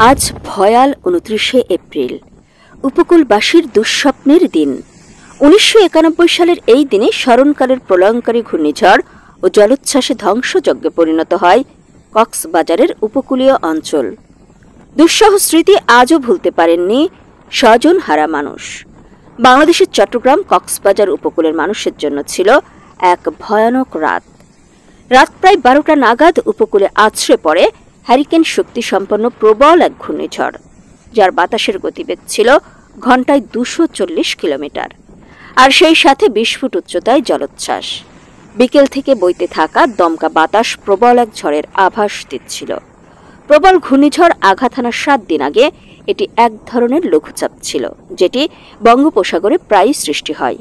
আজ ভয়াল ২৯শে এপ্রিল, উপকূলবাসীর দুঃস্বপ্নের দিন। ১৯৯১ সালের এই দিনে স্মরণকালের প্রলয়ঙ্কারী ঘূর্ণিঝড় ও জলোচ্ছ্বাসে ধ্বংসযজ্ঞে পরিণত হয় কক্সবাজারের উপকূলীয় অঞ্চল। দুঃসহ স্মৃতি আজও ভুলতে পারেননি স্বজনহারা মানুষ। বাংলাদেশের চট্টগ্রাম কক্সবাজার উপকূলের মানুষের জন্য ছিল এক ভয়ানক রাত। রাত প্রায় ১২টা নাগাদ উপকূলে আছড়ে পড়ে হ্যারিকেন শক্তিসম্পন্ন প্রবল এক ঘূর্ণিঝড়, যার বাতাসের গতিবেগ ছিল ঘণ্টায় ২৪০ কিলোমিটার, আর সেই সাথে ২০ ফুট উচ্চতায় জলোচ্ছ্বাস। বিকেল থেকে বইতে থাকা দমকা বাতাস প্রবল এক ঝড়ের আভাস দিচ্ছিল। প্রবল ঘূর্ণিঝড় আঘাত হানার ৭ দিন আগে এটি এক ধরনের লঘুচাপ ছিল, যেটি বঙ্গোপসাগরে প্রায়ই সৃষ্টি হয়।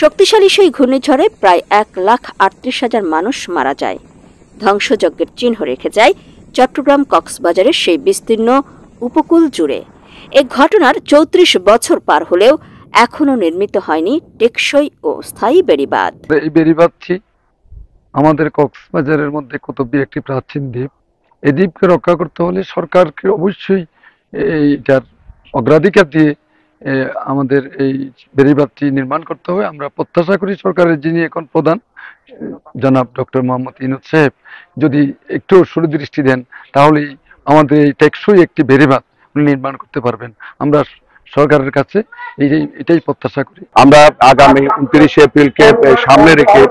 শক্তিশালী সেই ঘূর্ণিঝড়ে প্রায় ১,৩৮,০০০ মানুষ মারা যায়। ধ্বংসযজ্ঞের চিহ্ন রেখে যায় চট্টগ্রাম কক্সবাজারের সেই বিস্তীর্ণ উপকূল জুড়ে। এ ঘটনার ৩৪ বছর পার হলেও এখনো নির্মিত হয়নি টেকসই ও স্থায়ী বেড়িবাঁধ। এই বেড়িবাঁধটি আমাদের কক্সবাজারের মধ্যে কুতুবদিয়া একটি প্রাচীন দ্বীপ। এই দ্বীপকে রক্ষা করতে হলে সরকারকে অবশ্যই এইটার অগ্রাধিকার দিয়ে আমাদের এই বেড়িবাঁধটি নির্মাণ করতে হবে। আমরা প্রত্যাশা করি সরকারের যিনি এখন প্রধান জনাব ডক্টর মোহাম্মদ ইউনূস সাহেব যদি একটু সুদৃষ্টি দেন, তাহলেই আমাদের এই টেকসই একটি বেড়িবাঁধ নির্মাণ করতে পারবেন। আমরা সরকারের কাছে এটাই প্রত্যাশা করি। আমরা আগামী ২৯শে এপ্রিলকে সামনে রেখে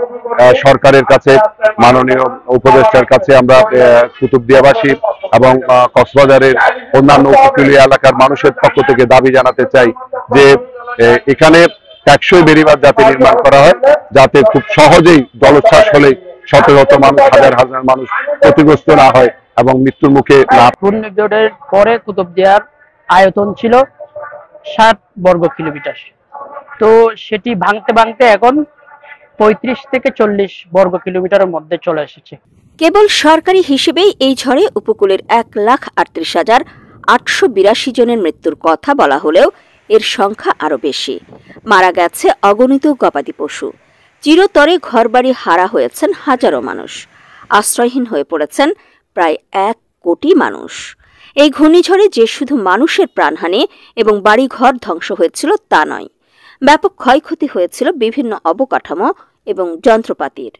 সরকারের কাছে, মাননীয় উপদেষ্টার কাছে আমরা কুতুবদিয়াবাসী এবং কক্সবাজারের অন্যান্য উপকূলীয় এলাকার মানুষের পক্ষ থেকে দাবি জানাতে চাই যে এখানে টেকসই বেড়িবাঁধ যাতে নির্মাণ করা হয়, যাতে খুব সহজেই জলোচ্ছ্বাস হলে শত শত মানুষ, হাজার হাজার মানুষ ক্ষতিগ্রস্ত না হয় এবং মৃত্যুর মুখে না। ঘূর্ণিঝড়ের পরে কুতুবদিয়ার আয়তন ছিল ৬০ বর্গ কিলোমিটার, তো সেটি ভাঙতে ভাঙতে এখন ৩৫ থেকে ৪০ বর্গ কিলোমিটারের মধ্যে চলে এসেছে। কেবল সরকারি হিসেবেই এই ঝড়ে উপকূলের ১,৩৮,৮৮২ জনের মৃত্যুর কথা বলা হলেও এর সংখ্যা আরও বেশি। মারা গেছে অগণিত গবাদি পশু, চিরতরে ঘরবাড়ি হারা হয়েছেন হাজারো মানুষ, আশ্রয়হীন হয়ে পড়েছেন প্রায় ১ কোটি মানুষ। এই ঘূর্ণিঝড়ে যে শুধু মানুষের প্রাণহানি এবং বাড়িঘর ধ্বংস হয়েছিল তা নয়, ব্যাপক ক্ষয়ক্ষতি হয়েছিল বিভিন্ন অবকাঠামো এবং যন্ত্রপাতির।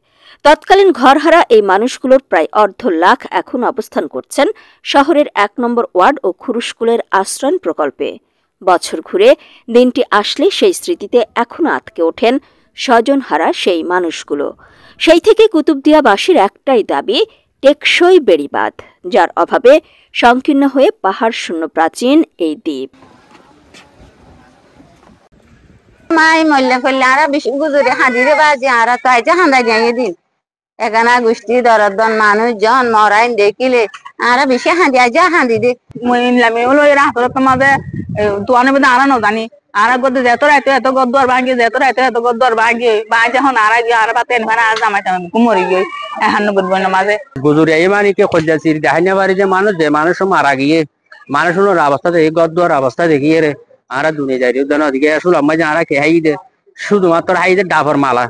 তৎকালীন ঘরহারা এই মানুষগুলোর প্রায় ১,৫০,০০০ এখন অবস্থান করছেন শহরের ১ নম্বর ওয়ার্ড ও খুরুশকুলের আশ্রয়ণ প্রকল্পে। বছর ঘুরে দিনটি আসলে সেই স্মৃতিতে এখনো আটকে ওঠেন স্বজনহারা সেই মানুষগুলো। সেই থেকে কুতুবদিয়াবাসীর একটাই দাবি, টেকসই বেড়িবাঁধ, যার অভাবে সংকীর্ণ হয়ে পাহাড় শূন্য প্রাচীন এই দ্বীপ। মাই মল্লা করলে আরা বেশি গুজরে হাঁদিরে বাজে আরা তো আইজা হাঁদা যাইয়ে দিন এখানে গোষ্ঠী দরদন মানুষজন মরাইন দেখিলে আরা বেশি হাঁদি আইজা হাঁদি দে মইলামি হলো এরা হাতর তোমাদের তোয়ানে বেদে আরা ন জানি আরা গদ যেত রাইতে এত গদ্দর ভাঙে যেত রাইতে এত গদ্দর ভাঙে বাই যখন আরা গিয়ে আরা বাতে এনভার আজ জামাইতে কুমরি গই এখন বুঝবো না মাঝে গুজরে এই মানিকে খোঁজাছির দেখাইনা বাড়ি যে মানুষ মারা গিয়ে মানুষের অবস্থা এই গদ্দর অবস্থা দেখিয়ে রে আরা দুনিয়া যাই ওদিকে আসলে আমরা যে আরা কে হাই দে শুধুমাত্র হাই দে ডাবর মালা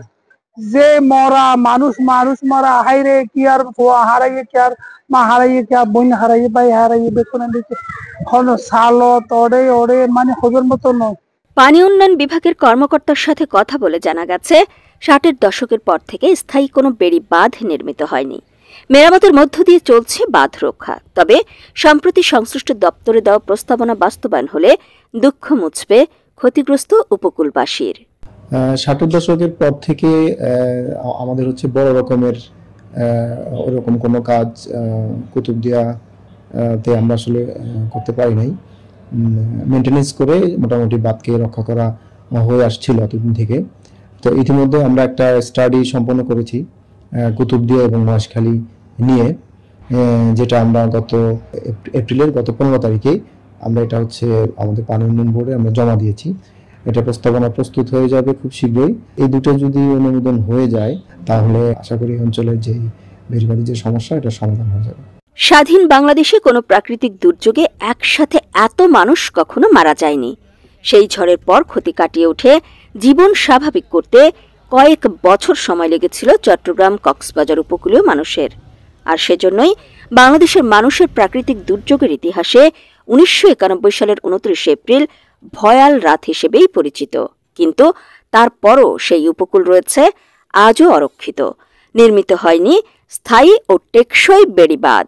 যে মরা মানুষ মরা হাইরে কি আর হারাইয়ে কি আর মা হারাইয়ে কি আর বোন হারাইয়ে ভাই হারাইয়ে বেতনে দিচ্ছে সালত ওড়ে মানে হজর মতো নয়। পানি উন্নয়ন বিভাগের কর্মকর্তার সাথে কথা বলে জানা গেছে, ৬০-এর দশকের পর থেকে স্থায়ী কোনো বেড়িবাঁধ নির্মিত হয়নি। মেরামতের মধ্য দিয়ে চলছে বাঁধ রক্ষা। তবে সম্প্রতি সংশ্লিষ্ট দপ্তরে দেওয়া প্রস্তাবনা বাস্তবায়ন হলে দুঃখ মুছবে ক্ষতিগ্রস্ত উপকূলবাসীর। ৬০-এর দশকের পর থেকে আমাদের হচ্ছে বড় রকমের ওরকম কোনো কাজ কুতুবদিয়াতে আমরা আসলে করতে পারি নাই। মেনটেনেন্স করে মোটামুটি বাঁধকে রক্ষা করা হয়ে আসছিল এতদিন থেকে। তো ইতিমধ্যে আমরা একটা স্টাডি সম্পন্ন করেছি কুতুবদিয়া এবং মহেশখালী নিয়ে, যেটা আমরা গত এপ্রিলের ১৫ তারিখে আমরা এটা হচ্ছে আমাদের পানি উন্নয়ন বোর্ডে আমরা জমা দিয়েছি। এটা প্রস্তাবনা প্রস্তুত হয়ে যাবে খুব শীঘ্রই। এই দুটো যদি অনুমোদন হয়ে যায় তাহলে আশা করি অঞ্চলের যে বেড়িবাঁধের যে সমস্যা এটা সমাধান হয়ে যাবে। স্বাধীন বাংলাদেশে কোনো প্রাকৃতিক দুর্যোগে একসাথে এত মানুষ কখনো মারা যায়নি। সেই ঝড়ের পর ক্ষতি কাটিয়ে উঠে জীবন স্বাভাবিক করতে কয়েক বছর সময় লেগেছিল চট্টগ্রাম কক্সবাজার উপকূলীয় মানুষের। আর সেজন্যই বাংলাদেশের মানুষের প্রাকৃতিক দুর্যোগের ইতিহাসে 1991 সালের 29 এপ্রিল ভয়াল রাত হিসেবেই পরিচিত, কিন্তু তারপরও সেই উপকূল রয়েছে আজও অরক্ষিত। নির্মিত হয়নি স্থায়ী ও টেকসই বেড়িবাঁধ।